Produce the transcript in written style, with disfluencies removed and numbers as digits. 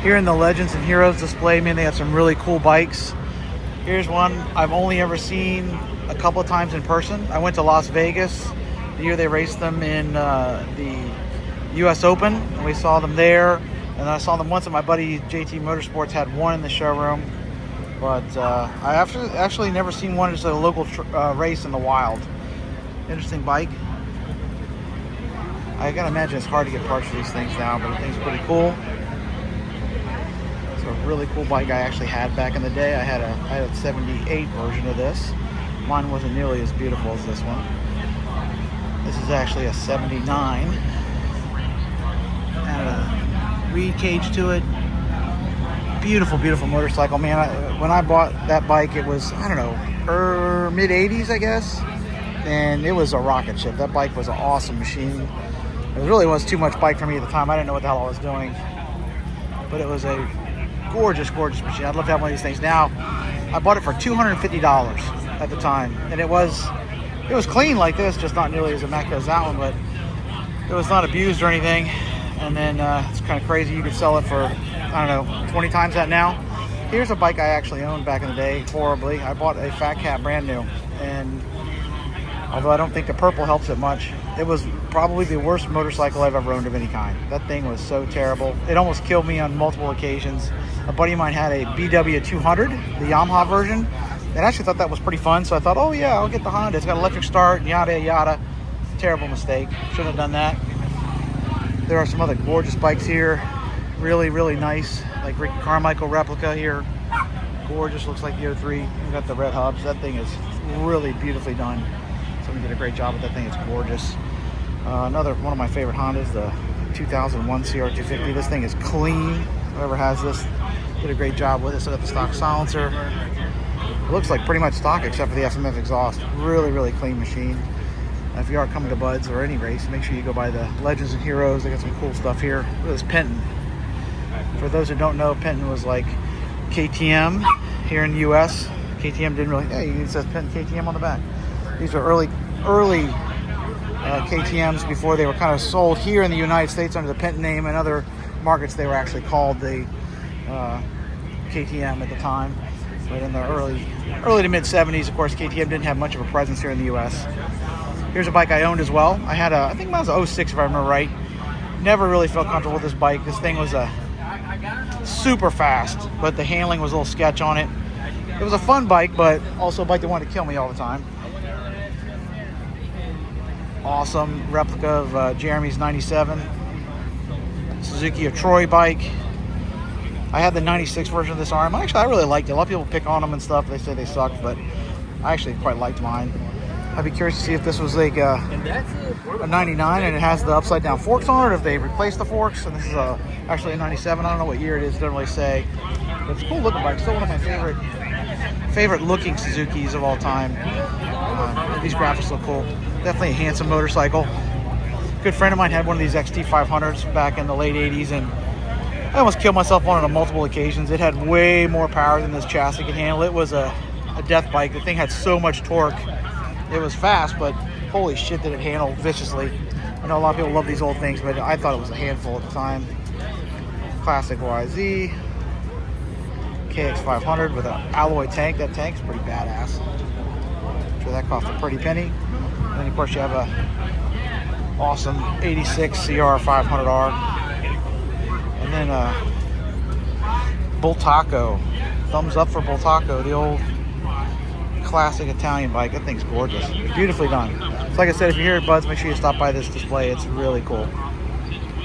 Here in the Legends and Heroes display, man, they have some really cool bikes. Here's one I've only ever seen a couple of times in person. I went to Las Vegas the year they raced them in the US Open, and we saw them there. And I saw them once at my buddy JT Motorsports had one in the showroom. But I actually never seen one just at a local race in the wild. Interesting bike. I gotta imagine it's hard to get parts for these things now, but the thing's pretty cool. It's a really cool bike I actually had back in the day. I had a 78 version of this. Mine wasn't nearly as beautiful as this one. This is actually a 79. Had a reed cage to it. Beautiful, beautiful motorcycle, man. When I bought that bike, it was, I don't know, mid 80s, I guess. And it was a rocket ship. That bike was an awesome machine. It really was too much bike for me at the time. I didn't know what the hell I was doing. But it was a gorgeous, gorgeous machine. I'd love to have one of these things now. I bought it for $250 at the time. And it was clean like this, just not nearly as immaculate as that one, but it was not abused or anything. And then it's kind of crazy. You could sell it for, I don't know, 20 times that now. Here's a bike I actually owned back in the day, horribly. I bought a Fat Cat brand new. And although I don't think the purple helps it much, it was probably the worst motorcycle I've ever owned of any kind. That thing was so terrible. It almost killed me on multiple occasions. A buddy of mine had a BW 200, the Yamaha version, and I actually thought that was pretty fun. So I thought, oh yeah, I'll get the Honda. It's got electric start, yada, yada. Terrible mistake. Shouldn't have done that. There are some other gorgeous bikes here. Really, really nice. Like Ricky Carmichael replica here. Gorgeous, looks like the 03. We got the red hubs. That thing is really beautifully done. Someone did a great job with that thing. It's gorgeous. Another one of my favorite Hondas, the 2001 CR250. This thing is clean. Whoever has this did a great job with it. So got the stock silencer. It looks like pretty much stock except for the FMF exhaust. Really, really clean machine. If you are coming to Bud's or any race, make sure you go by the Legends and Heroes. They got some cool stuff here. Look at this Penton. For those who don't know, Penton was like KTM here in the US. KTM didn't really, hey, it says Penton KTM on the back. These are early KTMs before they were kind of sold here in the United States under the Penton name. In other markets, they were actually called the KTM at the time. But in the early to mid 70s, of course, KTM didn't have much of a presence here in the US. Here's a bike I owned as well. I had I think mine was a 06 if I remember right. Never really felt comfortable with this bike. This thing was super fast, but the handling was a little sketch on it. It was a fun bike, but also a bike that wanted to kill me all the time. Awesome replica of Jeremy's 97. Suzuki of Troy bike. I had the 96 version of this arm. Actually, I really liked it. A lot of people pick on them and stuff. They say they suck, but I actually quite liked mine. I'd be curious to see if this was like a 99 and it has the upside down forks on it, or if they replaced the forks. And this is actually a 97. I don't know what year it is, doesn't really say. But it's a cool looking bike. Still one of my favorite looking Suzukis of all time. These graphics look cool. Definitely a handsome motorcycle. A good friend of mine had one of these XT500s back in the late 80s, and I almost killed myself on it on multiple occasions. It had way more power than this chassis could handle. It was a death bike. The thing had so much torque. It was fast, but holy shit did it handle viciously. I know a lot of people love these old things, but I thought it was a handful at the time. Classic YZ. KX500 with an alloy tank. That tank's pretty badass. I'm sure that cost a pretty penny. And then of course you have a awesome 86 CR500R. And then Bultaco. Thumbs up for Bultaco, the old classic Italian bike. That thing's gorgeous. Beautifully done. So like I said, if you're here at Bud's, make sure you stop by this display. It's really cool.